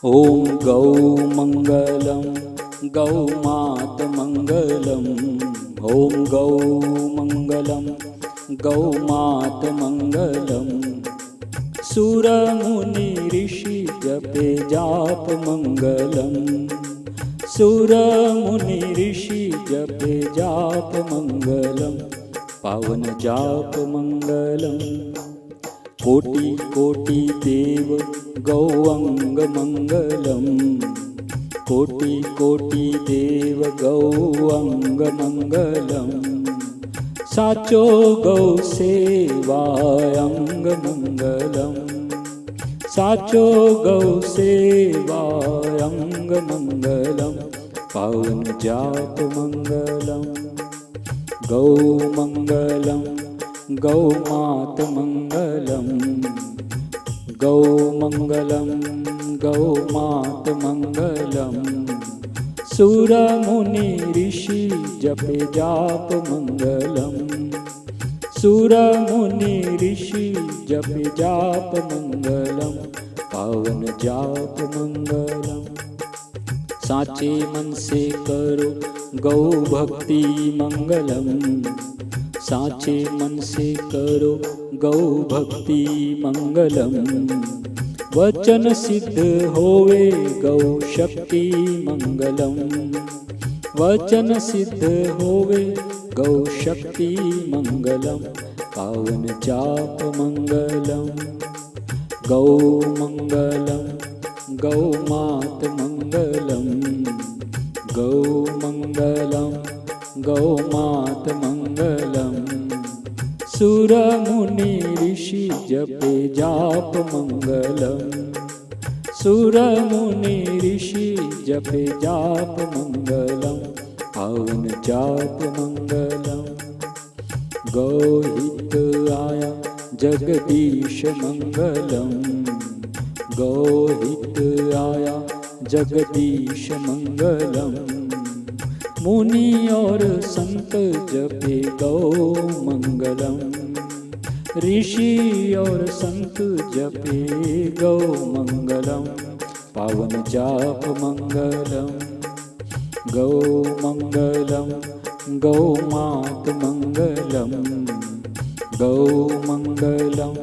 ॐ गौ मंगलम गौ मात मंगलम। ॐ गौ मंगलम गौ मात मंगलम। सुर मुनि ऋषि जपे जाप मंगलम। सुर मुनि ऋषि जपे जाप मंगलम। पावन जाप मंगलम। कोटि कोटि देव गौअंग मंगलम। कोटि कोटि देव गौअंग मंगलम। साचो गौ सेवायंग मंगलम। साचो गौ सेवायंग मंगलम। पावन जाप मंगलम। गौ मंगलम गौ मात मंगलम। गौ मंगलम गौ मात मंगलम। सुर मुनि ऋषि जपे जाप मंगलम। सुर मुनि ऋषि जपे जाप मंगलम। पावन जाप मंगलम। साचे मन से करो गौ भक्ति मंगलम। साचे मन से करो गौ भक्ति मंगलम। वचन सिद्ध होवे गौ शक्ति मंगलम। वचन सिद्ध होवे गौ शक्ति मंगलम। पावन जाप मंगलम। गौ मंगलम गौ मात मंगलम। गौ मंगलम गौ मात मंगलम। सुर मुनि ऋषि जपे जाप मंगलम। सुर मुनि ऋषि जपे जाप मंगलम। पावन जाप मंगलम। गौ हित आया जगदीश मंगलम। गौ हित आया जगदीश मंगलम। मुनि और संत जपे गौ मंगलम। ऋषि और संत जपे गौ मंगलम। पावन जाप मंगलम। गौ मंगलम गौ मात मंगलम। गौ मंगलम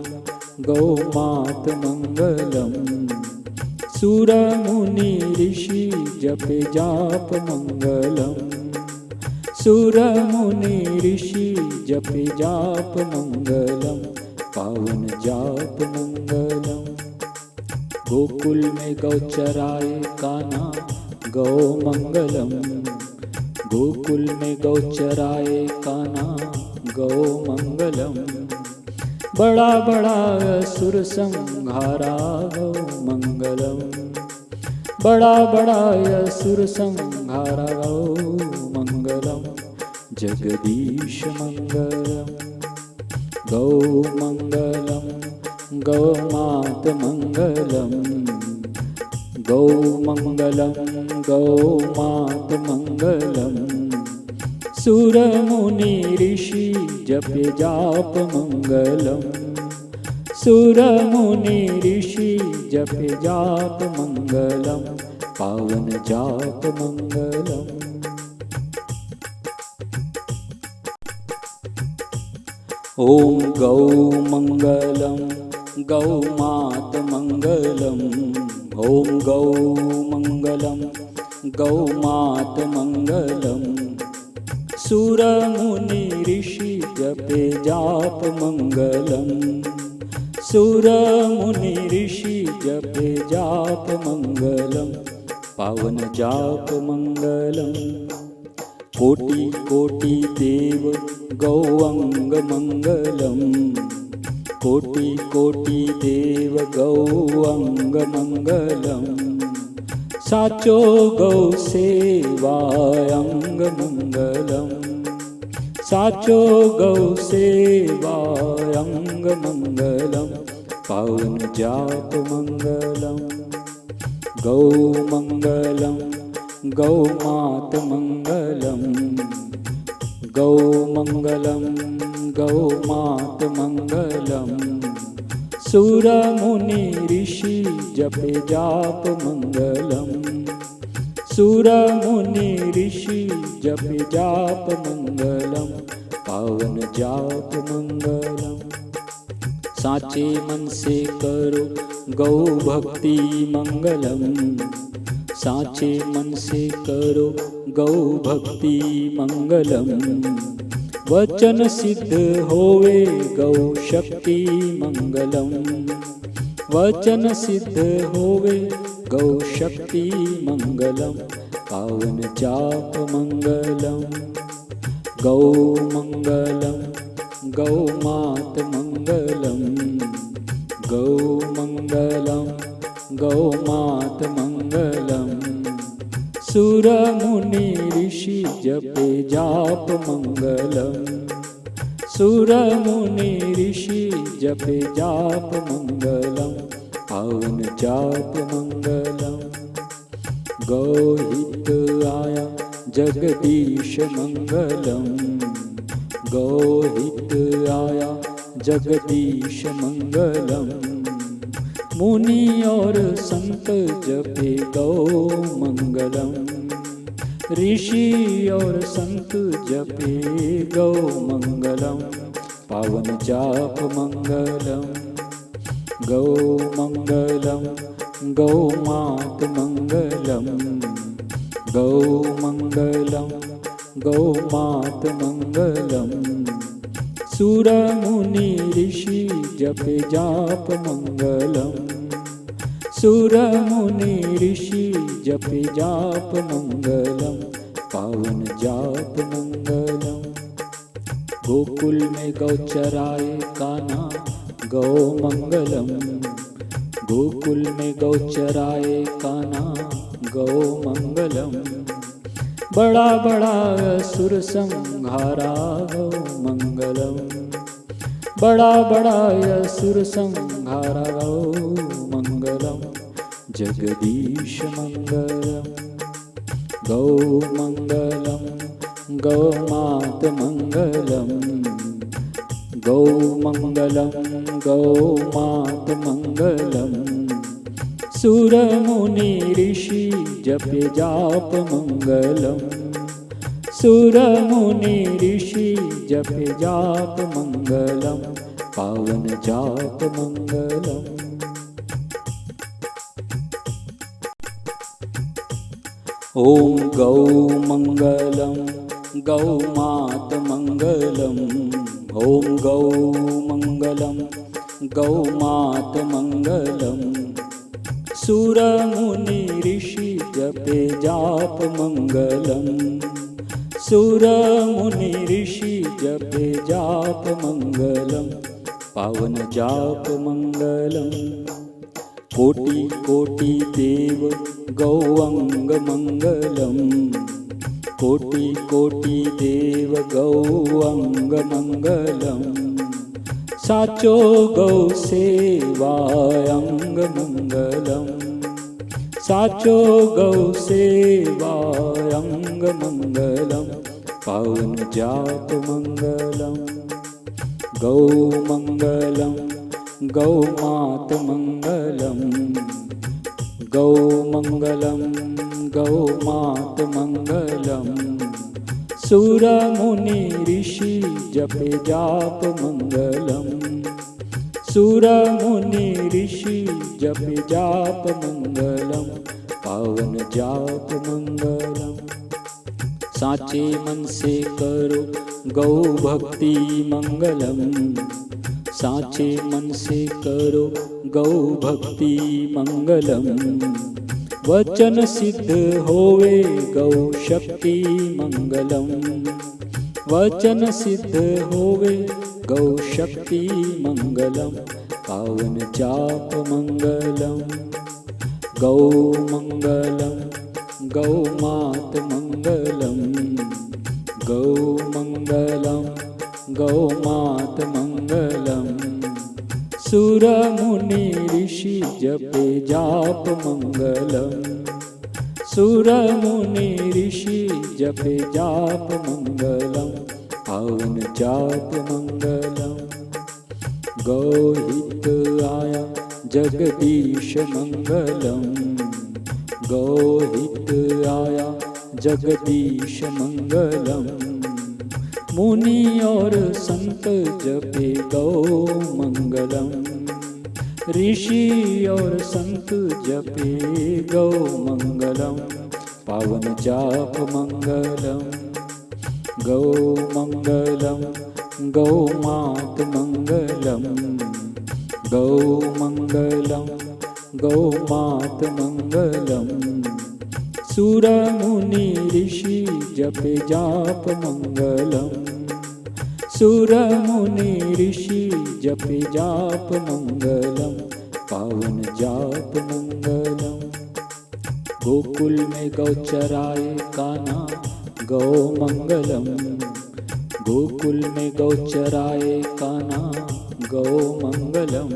गौ मात मंगलम। सुर मुनि ऋषि जपे जाप मंगलम। सुर मुनि ऋषि जपे जाप मंगलम। पावन जाप मंगलम। गोकुल में गौ चराए कान्हा गौ मंगलम। गोकुल में गौ चराए कान्हा गौ मंगलम। बड़ा बड़ा असुर संहारा गौ मंगलम। बड़ा बड़ा असुर संहारा गौ मंगलम। जगदीश मंगलम। गौ मंगलम गौ मात मंगलम। गौ मंगलम गौ मात मंगलम। सुर मुनि ऋषि जपे जाप मंगलम। सुर मुनि ऋषि जपे जाप मंगलम। पावन जाप मंगलम। ॐ गौ मंगलम गौ मात मंगलम। ॐ गौ मंगलम गौ मात मंगलम। सुर मुनि ऋषि जपे जाप मंगलम। सुर मुनि ऋषि जपे जाप मंगलम। पावन जाप मंगलम। कोटि कोटि देव गौअंग मंगलम। कोटि कोटि देव गौअंग मंगलम। साचो गौ सेवायंग मंगलम। साचो गौ सेवायंग मंगलम। पावन जाप मंगलम। गौ मंगलम गौ मात मंगलम। गौ मंगलम गौ मात मंगलम। सुर मुनि ऋषि जपे जाप मंगलम। सुर मुनि ऋषि जपे जाप मंगलम, पावन जाप मंगलम। साचे मन से करो गौ भक्ति मंगलम, साचे मन से करो गौ भक्ति मंगलम। वचन सिद्ध होवे गौ शक्ति मंगलम, वचन सिद्ध होवे गौ शक्ति मंगलम, पावन जाप मंगलम। गौ मंगलम, गौ मात मंगलम, गौ मंगलम, गौ मात मंगलम। सुर मुनि ऋषि जपे जाप मंगलम, सुर मुनि ऋषि जपे जाप मंगलम, पावन जाप मंगलम। गौ हित आया जगदीश मंगलम, गौ हित आया जगदीश मंगलम। मुनि और संत जपे गौ मंगलम, ऋषि और संत जपे गौ मंगलम, पावन जाप मंगलम। गौ मंगलम, गौ मात मंगलम, गौ मंगलम, गौ मात मंगलम। सुर मुनि ऋषि जपे जाप मंगलम, सुर मुनि ऋषि जपे जाप मंगलम, पावन जाप मंगलम। गोकुल में गौ चराए कान्हा गौ मंगलम, गोकुल में गौ चराए कान्हा गौ मंगलम। बड़ा बड़ा असुर संहारा गौ मंगलम, बड़ा बड़ा असुर संहारा गौ मंगलम, जगदीश मंगलम। गौ मंगलम, गौ मात मंगलम, गौ मंगलम, गौ मात मंगलम। सुर मुनि ऋषि जपे जाप मंगलम, सुर मुनि ऋषि जपे जाप मंगलम, पावन जाप मंगलम। ओम गौ मंगलम, गौ मात मंगलम, ओम गौ मंगलम, गौ मात मंगलम। सुर मुनि ऋषि जपे जाप मंगलम, सुर मुनि ऋषि जपे जाप मंगलम, पावन जाप मंगलम। कोटि कोटि देव गौअंग मंगलम, कोटि कोटि देव गौअंग मंगलम। साचो गौ सेवायंग मंगलम, साचो गौ सेवायंग मंगलम, पावन जाप मंगलम। गौ मंगलम, गौ मात मंगलम, गौ मंगलम, गौ मात मंगलम। सुर मुनि ऋषि जपे जाप मंगलम, सुर मुनि ऋषि जपे जाप मंगलम, पावन जाप मंगलम। साचे मन से करो गौ भक्ति मंगलम, साचे मन से करो गौ भक्ति मंगलम। वचन सिद्ध होवे गौ शक्ति मंगलम, वचन सिद्ध होवे गौ शक्ति मंगलम, पावन जाप मंगलम। गौ मंगलम, गौ मात मंगलम, गौ मंगलम, गौ मात मंगलम। सुर मुनि ऋषि जपे जाप मंगलम, सुर मुनि ऋषि जपे जाप मंगलम, पावन जाप मंगलम। गौ हित आया जगदीश मंगलम। गौहिताय जगदीश मंगलम। मुनि और संत जपे गौ मंगलम। ऋषि और संत जपे गौ मंगलम। पावन जाप मंगलम। गौ मंगलम गौ मात मंगलम। गौ मंगलम गौ मात मंगलम। सुर मुनि ऋषि जपे जाप मंगलम। सुर मुनि ऋषि जपे जाप मंगलम। पावन जाप मंगलम। गोकुल में गौ चराए कान्हा गौ मंगलम। गोकुल में गौ चराए कान्हा गौ मंगलम।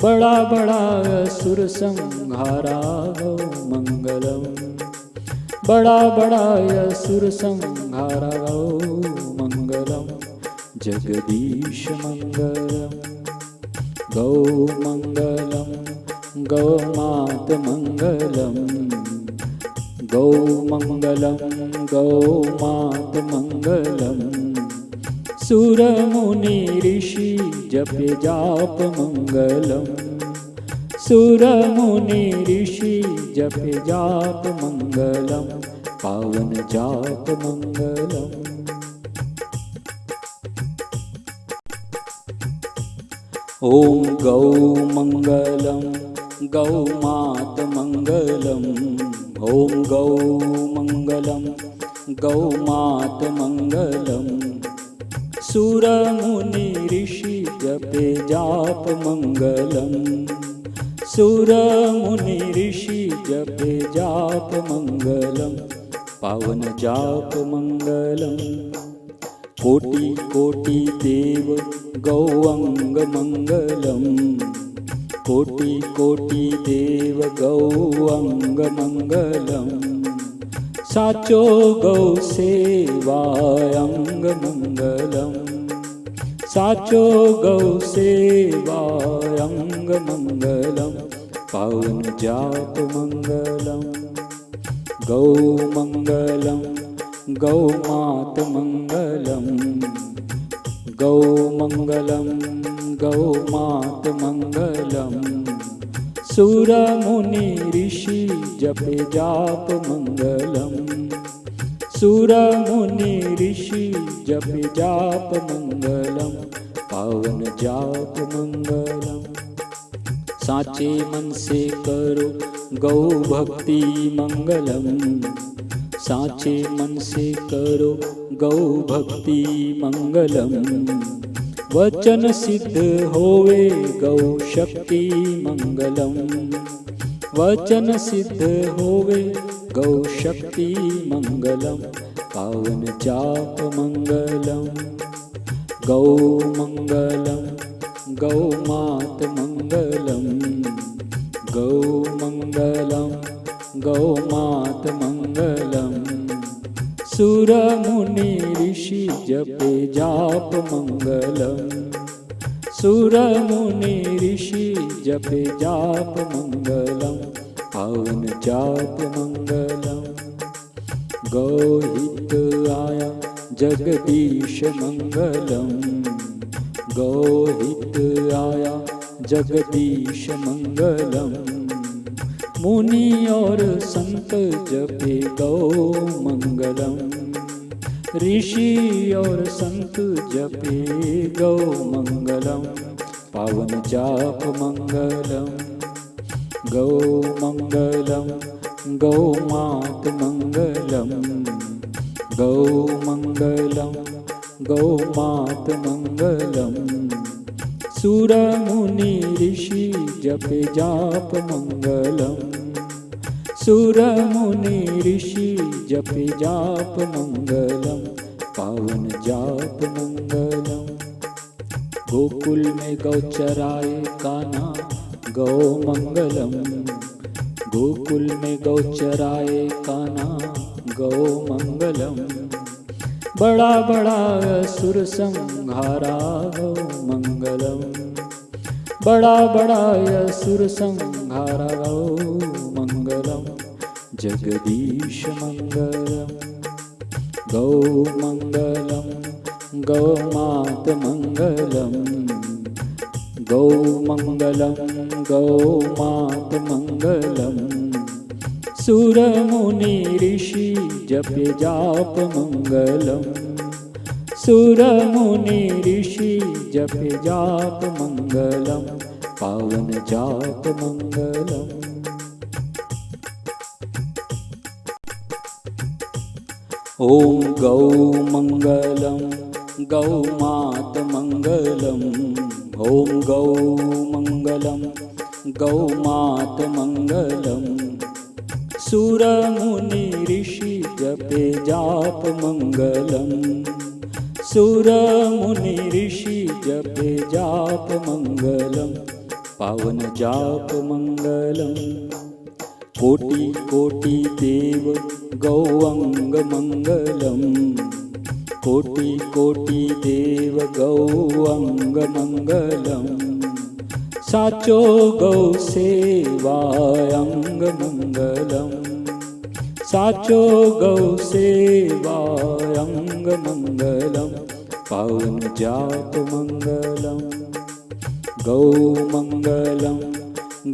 बड़ा बड़ा असुर संहारा गौ मंगलम। बड़ा बड़ा असुर संहारा गौ मंगलम। जगदीश मंगलम। गौ मंगलम गौ मात मंगलम। गौ मंगलम गौ मात मंगलम। सुर मुनि ऋषि जपे जाप मंगलम। सुर मुनि ऋषि जपे जाप मंगलम। पावन जाप मंगलम। ओम गौ मंगलम गौ मात मंगलम। ओम गौ मंगलम गौ मात मंगलम। सुर मुनि ऋषि जपे जाप मंगलम। सुर मुनि ऋषि जपे जाप मंगलम। पावन जाप मंगलम। कोटि कोटि देव गौअंग मंगलम। कोटि कोटि देव गौअंग मंगलम। साचो गौ सेवायंग मंगलम। साचो गौ सेवायंग मंगलम। पावन जाप मंगलम। गौ मंगलम गौ मात मंगलम। गौ मंगलम गौ मात मंगलम। सुर मुनि ऋषि जपे जाप मंगलम। सुर मुनि ऋषि जपे जाप मंगलम। पावन जाप मंगलम। साचे मन से करो गौ भक्ति मंगलम। साचे मन से करो गौ भक्ति मंगलम। वचन सिद्ध होवे गौ शक्ति मंगलम। वचन सिद्ध होवे गौ शक्ति मंगलम। पावन जाप मंगलम। गौ मंगलम गौ मात मंगलम। गौ मंगलम गौ मात मंगलम। सुर मुनि ऋषि जपे जाप मंगलम। सुर मुनि ऋषि जपे जाप मंगलम। पावन जाप मंगलम। गौहिताय जगदीश मंगलम। गौहिताय जगदीश मंगलम। मुनि और संत जपे गौ मंगलम। ऋषि और संत जपे गौ मंगलम। पावन जाप मंगलम। गौ मंगलम गौ मात मंगलम। गौ मंगलम गौ मात मंगलम। सुर मुनि ऋषि जपे जाप मंगलम। सुर मुनि ऋषि जपे जाप मंगलम। पावन जाप मंगलम। गोकुल में गौ चराए कान्हा गौ मंगलम। गोकुल में गौ चराए कान्हा गौ मंगलम। बड़ा बड़ा असुर संहारा गौ मंगलम। बड़ा बड़ाय सुर संहारा गौ मंगलम जगदीश मंगलम गौ मंगलम गौ मात मंगलम गौ मंगलम गौ मात मंगलम सुर मुनि ऋषि जप जाप मंगलम सुर मुनि ऋषि जप जाप मंगलम पावन जाप मंगलम ओम गौ मंगलम गौ मात मंगलम ओम गौ मंगलम गौ मात मंगलम सुर मुनि ऋषि जपे जाप मंगलम सुर मुनि ऋषि जपे जाप मंगलम पावन जाप मंगलम कोटि कोटि देव गौअंग मंगलम कोटि कोटि देव गौअंग मंगलम साचो गौ सेवायंग मंगलम साचो गौ सेवायंग मंगलम पावन जाप मंगलम गौ मंगलम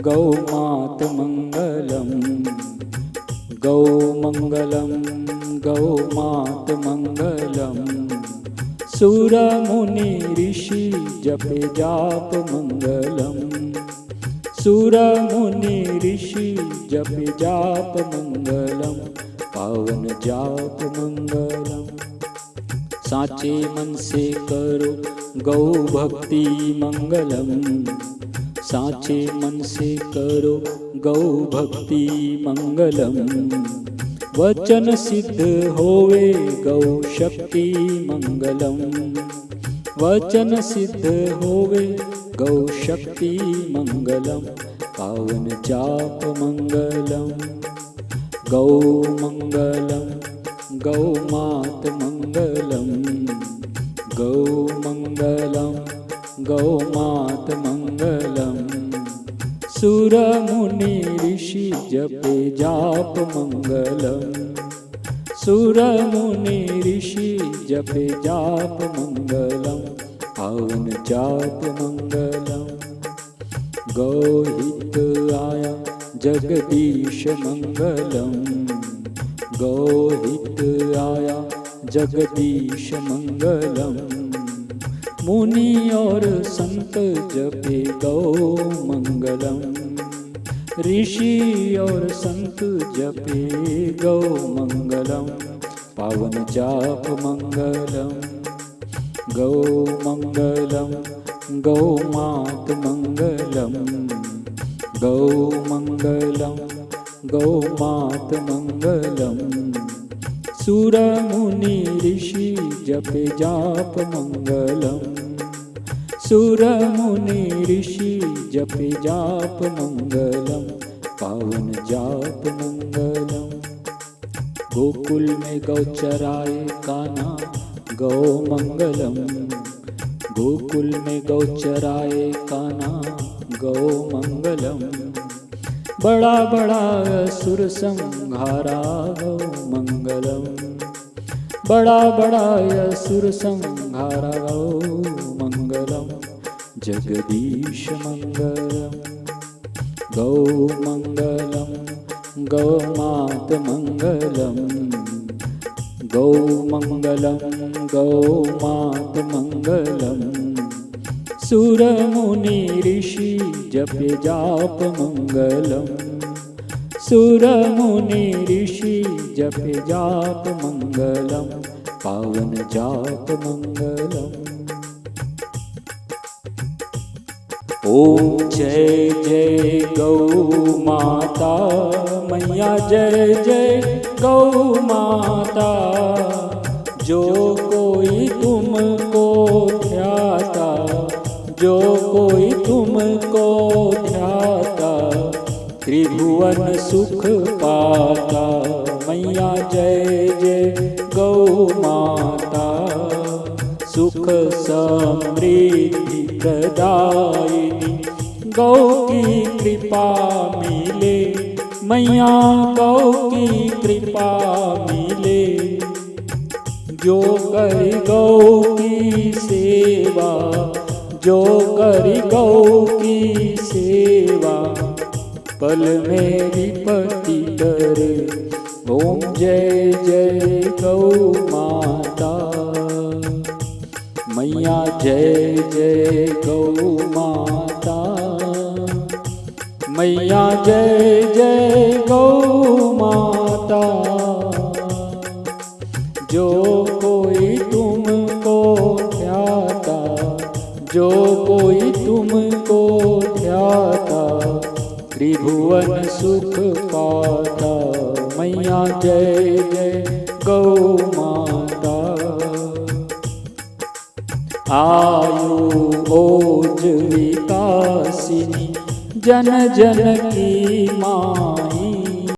गौ मात मंगलम गौ मंगलम गौ मात मंगलम सुर मुनि ऋषि जप जाप मंगलम सुर मुनि ऋषि जप जाप मंगलम पावन जाप मंगलम साचे मन से करो गौ भक्ति मंगलम साचे मन से करो गौ भक्ति मंगलम वचन सिद्ध होवे गौ शक्ति मंगलम वचन सिद्ध होवे गौ शक्ति मंगलम पावन जाप मंगलम गौ मंगलम गौ मात मंगलम गौ मंगलम गौ मात मंगलम सुर मुनि ऋषि जपे जाप मंगलम सुर मुनि ऋषि जपे जाप मंगलम पावन जाप मंगलम गौ हित आया जगदीश मंगलम गौ हित आया जगदीश मंगलम मुनि और संत जपे गौ मंगलम ऋषि और संत जपे गौ मंगलम पावन जाप मंगलम गौ मंगलम गौ मात मंगलम गौ मंगलम गौ मात मंगलम सुर मुनि ऋषि जपे जाप मंगलम सुर मुनि ऋषि जपे जाप मंगलम पावन जाप मंगलम गोकुल में गौ चराए कान्हा गौ मंगलम गोकुल में गौ चराए कान्हा गौ मंगलम बड़ा बड़ा असुर संहारा गौ मंगलम बड़ा बड़ा असुर संहारा गौ मंगलम जगदीश मंगलम गौ मंगलम गौ मात मंगलम गौ मंगलम गौ मात मंगलम सुर मुनि ऋषि जप जाप मंगलम सुर मुनि ऋषि जप जाप मंगलम पावन जाप मंगलम ओम जय जय गौ माता मैया जय जय गौ माता जो कोई तुमको ध्याता जो कोई तुमको ध्याता त्रिभुवन सुख पाता मैया जय जय गौ माता सुख समृद्धि प्रदायिनी गौ की कृपा मिले, मैया गौ की कृपा मिले। जो करी गौ की सेवा, जो करी गौ की सेवा, पल में विपत्ति करे। ओम जय जय गौ माता, मैया जय जय गौ माता, मैया जय जय गौ माता। जो कोई तुमको ध्याता, जो कोई तुमको ध्याता, त्रिभुवन सुख पाता। मैया जय जय गौ माता। आयु ओज विकासिनी, जन जन की माँ,